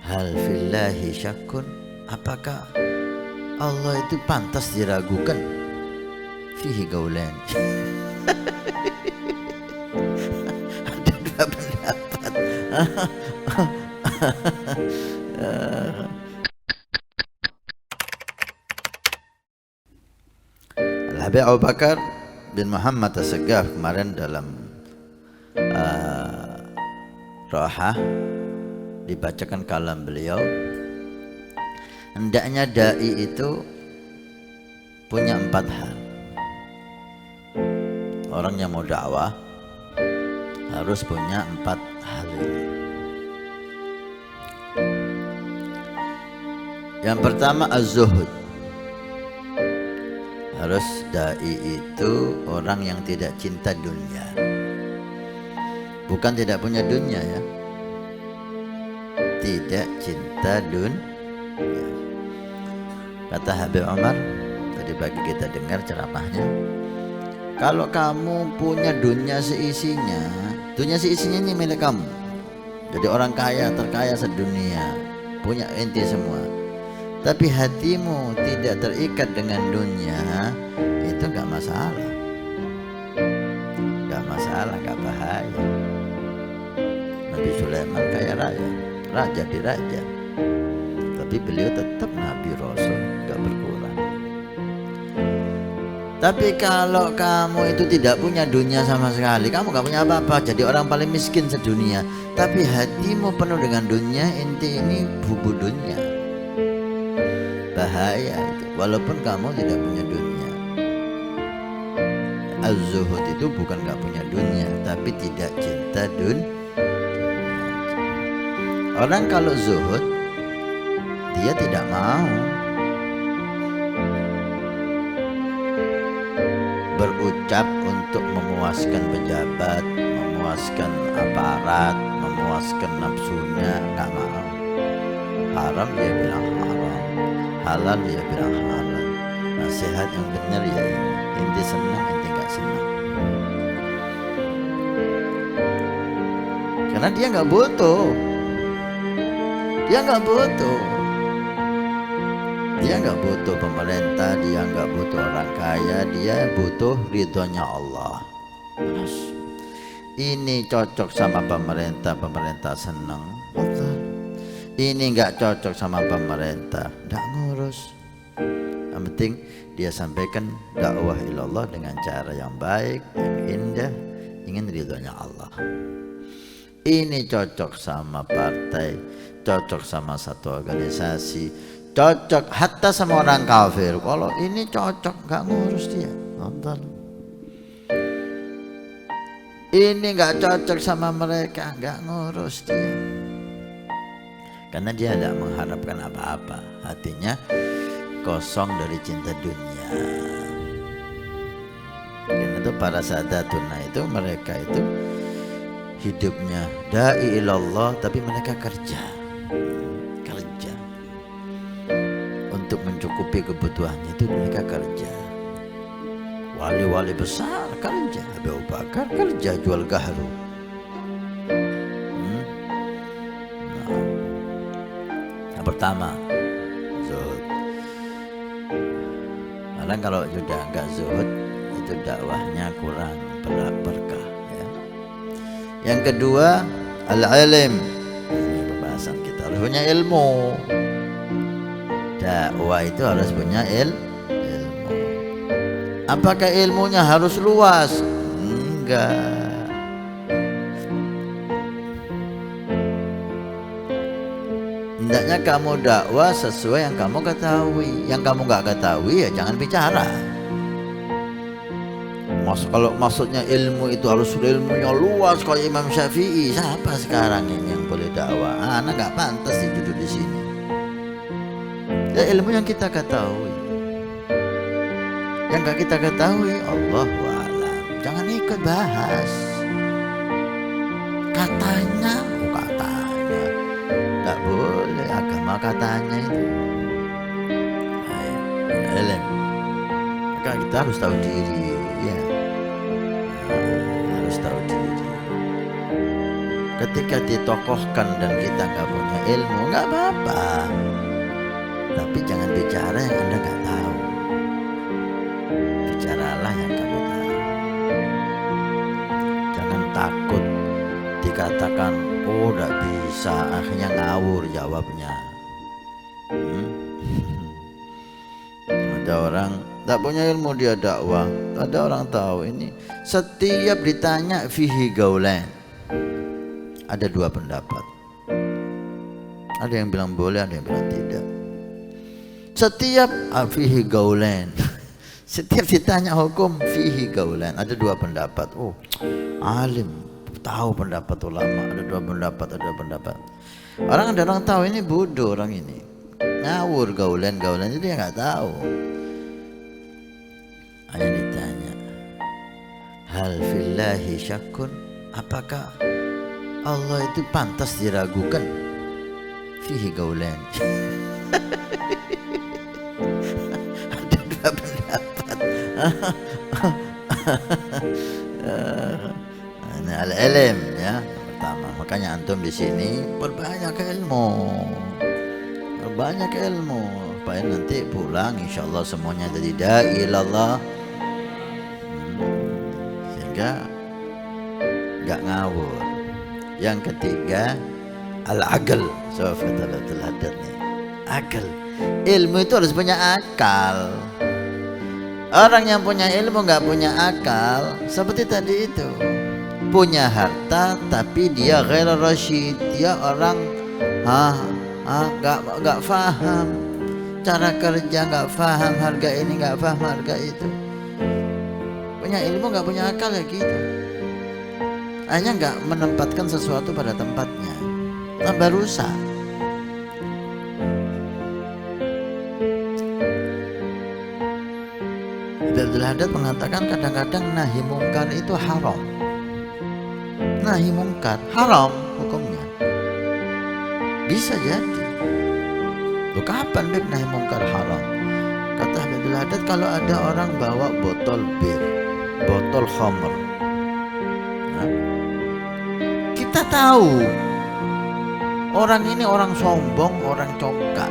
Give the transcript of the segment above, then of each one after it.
Hal fillahi syakun, apakah Allah itu pantas diragukan? Fihi gaulan. Ada dua pendapat. Al-Habib Abu Bakar bin Muhammad As-Saggaf kemarin dalam Rohah dibacakan kalam beliau, hendaknya dai itu punya 4 hal. Orang yang mau dakwah harus punya 4 hal ini. Yang pertama az-zuhud. Harus dai itu orang yang tidak cinta dunia. Bukan tidak punya dunia ya, tidak cinta dunia. Kata Habib Umar, tadi pagi kita dengar ceramahnya, kalau kamu punya dunia seisinya ini milik kamu. Jadi orang kaya, terkaya sedunia, punya inti semua. Tapi hatimu tidak terikat dengan dunia, itu gak masalah. Gak masalah, gak bahaya. Nabi Sulaiman kaya raya, raja di raja, tapi beliau tetap Nabi Rasul, gak berkurang. Tapi kalau kamu itu tidak punya dunia sama sekali, kamu gak punya apa-apa, jadi orang paling miskin sedunia, tapi hatimu penuh dengan dunia, inti ini bubu dunia, bahaya itu. Walaupun kamu tidak punya dunia. Az-zuhud itu bukan gak punya dunia, tapi tidak cinta dunia. Orang kalau zuhud, dia tidak mau berucap untuk memuaskan pejabat, memuaskan aparat, memuaskan nafsunya, gak mau. Haram dia bilang haram, halal dia bilang halal. Nasihat yang benar ya ini, inti senang, inti gak senang. Karena dia gak butuh. Dia nggak butuh. Dia nggak butuh pemerintah, dia nggak butuh orang kaya, dia butuh ridhonya Allah. Terus ini cocok sama pemerintah, pemerintah senang. Betul. Ini nggak cocok sama pemerintah, nggak ngurus. Yang penting dia sampaikan dakwah ilallah dengan cara yang baik, yang indah, ingin ridhonya Allah. Ini cocok sama partai, cocok sama satu organisasi, cocok hatta sama orang kafir. Kalau ini cocok, gak ngurus dia, nonton. Ini gak cocok sama mereka, gak ngurus dia, karena dia tidak mengharapkan apa-apa. Hatinya kosong dari cinta dunia. Karena itu para sadatuna itu, mereka itu hidupnya da'i ilallah, tapi mereka kerja untuk mencukupi kebutuhannya, itu mereka kerja. Wali-wali besar kerja, Abu Bakar kerja jual gaharu. Yang pertama zuhud. Karena kalau sudah enggak zuhud, itu dakwahnya kurang berkah. Yang kedua al-ilm. Ini pembahasan kita, harus punya ilmu. Dakwah itu harus punya ilmu. Apakah ilmunya harus luas? Enggak. Hendaknya kamu dakwah sesuai yang kamu ketahui. Yang kamu nggak ketahui ya jangan bicara. Kalau maksudnya ilmu itu harus ilmunya luas kayak Imam Syafi'i, siapa sekarang ini yang boleh dakwah? Anak nggak pantas duduk di sini. Ya ilmu yang kita ketahui. Yang nggak kita ketahui, Allahu a'lam. Jangan ikut bahas. Katanya, nggak boleh agama katanya itu. Ilmu. Maka kita harus tahu diri, ya. Harus tahu diri. Ketika ditokohkan dan kita nggak punya ilmu, nggak apa-apa. Tapi jangan bicara yang Anda nggak tahu. Bicaralah yang kamu tahu. Jangan takut dikatakan, oh nggak bisa, akhirnya ngawur jawabnya. Ada orang tak punya ilmu, dia dakwah. Ada orang tahu ini, setiap ditanya fihi gaulan, ada dua pendapat. Ada yang bilang boleh, ada yang bilang tidak. Setiap fihi gaulan, setiap ditanya hukum fihi gaulan, ada dua pendapat. Oh, alim tahu pendapat ulama, ada dua pendapat, ada dua pendapat. Ada orang tahu, ini bodoh orang ini, ngawur, gaulan itu dia nggak tahu. Hanya ditanya, hal fillahi syakun, apakah Allah itu pantas diragukan? Fihi gaulan. Ada dua pendapat. Ini al-ilm ya, yang pertama. Makanya antum di sini perbanyak ilmu, perbanyak ilmu, supaya nanti pulang insyaallah semuanya jadi da'i ilallah, sehingga nggak ngawur. Yang ketiga, al-aql. So kata Abdul Haddad nih, akal. Ilmu itu harus punya akal. Orang yang punya ilmu nggak punya akal, seperti tadi itu, punya harta tapi dia ghair rasyid, dia orang nggak faham cara kerja, nggak faham harga ini, nggak paham harga itu. Punya ilmu nggak punya akal ya gitu, hanya nggak menempatkan sesuatu pada tempatnya, tambah rusak. Abdul Haddad mengatakan kadang-kadang nahi mungkar itu haram. Nahi mungkar haram hukumnya. Bisa jadi. Loh, kapan Beb nahi mungkar haram? Kata Abdul Haddad, kalau ada orang bawa botol bir, botol khamr, nah, kita tahu orang ini orang sombong, orang congkak.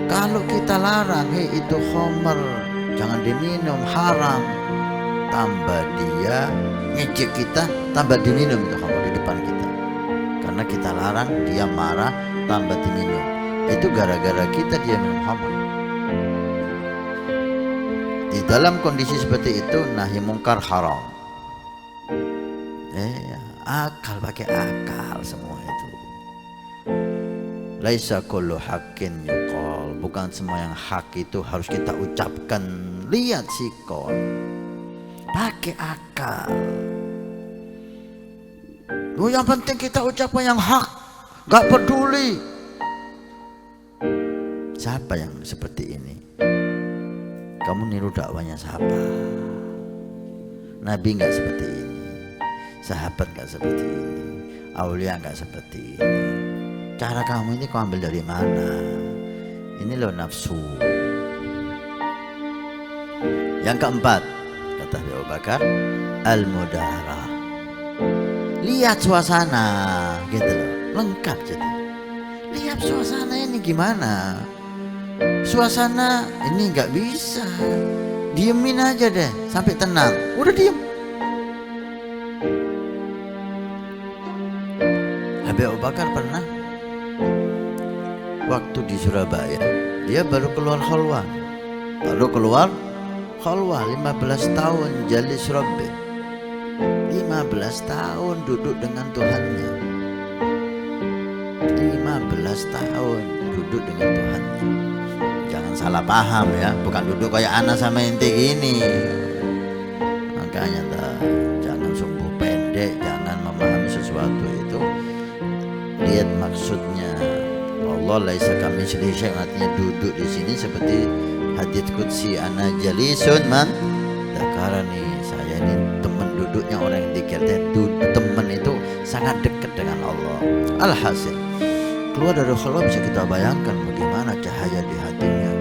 Kalau kita larang, hei itu khamr, jangan diminum, haram, tambah dia ngejek kita, tambah diminum itu khamr di depan kita. Karena kita larang, dia marah, tambah diminum. Itu gara-gara kita dia minum khamr. Di dalam kondisi seperti itu nahi mungkar haram. Akal, pakai akal semua itu. Laisa kullu haqqin yuqal, bukan semua yang hak itu harus kita ucapkan. Lihat sikon, pakai akal. Yang penting kita ucapkan yang hak, gak peduli. Siapa yang seperti ini? Kamu niru dakwanya siapa? Nabi gak seperti ini, sahabat gak seperti ini, aulia gak seperti ini. Cara kamu ini kau ambil dari mana? Ini loh nafsu. Yang keempat, kata Abu Bakar, al-mudarah. Lihat suasana, gitu loh, lengkap jadi. Lihat suasana ini gimana? Suasana ini nggak bisa, diemin aja deh sampai tenang. Udah diem. Abu Bakar pernah waktu di Surabaya, dia baru keluar khalwah, 15 tahun jalis Rabbi, 15 tahun duduk dengan Tuhannya, 15 tahun duduk dengan Tuhannya. Jangan salah paham ya, bukan duduk kayak anak sama ente gini. Makanya jangan sumbu pendek, jangan memahami sesuatu itu. Lihat maksudnya. Allah laisa kamitslihi syai'un, artinya duduk di sini seperti hadits qudsi, ana jalisun man dzakarani, saya ini teman duduknya orang yang dikir. Teman itu sangat dekat dengan Allah. Alhasil keluar dari khalwah bisa kita bayangkan bagaimana cahaya di hatinya.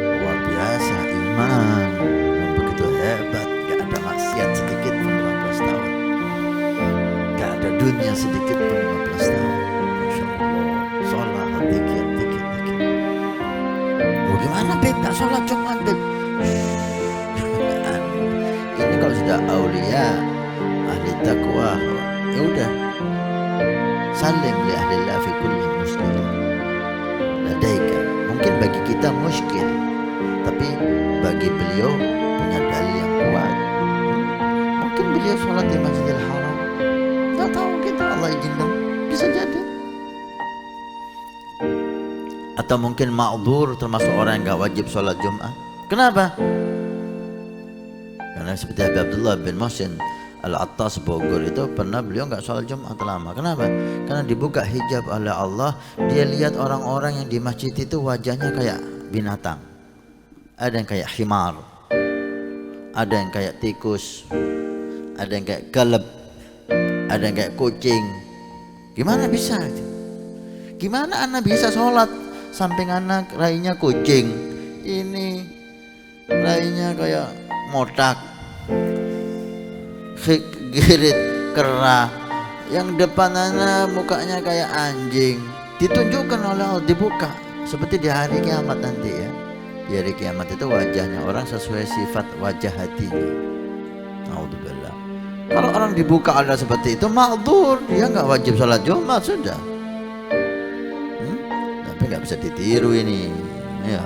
Luar biasa iman yang begitu hebat, gak ada maksiat sedikit pun 15 tahun. umurnya sedikit pun 15 tahun. Masya Allah, sholat, zikir. Oh gimana Beb, gak sholat Jumat Beb? Ini kalau sudah aulia, ahli taqwa, ya udah, salim li ahlillah fi kulli muslim ladaika. Mungkin bagi kita muskil, tapi bagi beliau punya dalil yang kuat. Mungkin beliau sholat di Masjidil Haram, nggak tahu kita, Allah izinkan, bisa jadi. Atau mungkin ma'dzur, termasuk orang yang nggak wajib sholat Jumat. Kenapa? Karena seperti Habib Abdullah bin Muhsin Al-Attas Bogor itu pernah beliau nggak sholat Jumat lama. Kenapa? Karena dibuka hijab oleh Allah, dia lihat orang-orang yang di masjid itu wajahnya kayak binatang. Ada yang kayak himar, ada yang kayak tikus, ada yang kayak keleb, ada yang kayak kucing. Gimana bisa? Gimana anak bisa sholat samping anak rainya kucing, ini rainya kayak motak, girit kera, yang depan anak mukanya kayak anjing. Ditunjukkan oleh Allah, dibuka seperti di hari kiamat nanti ya. Di hari kiamat itu wajahnya orang sesuai sifat wajah hatinya. Naudzubillah. Kalau orang dibuka ada seperti itu, ma'dzur, dia nggak wajib sholat Jumat sudah. Tapi nggak bisa ditiru ini, ya.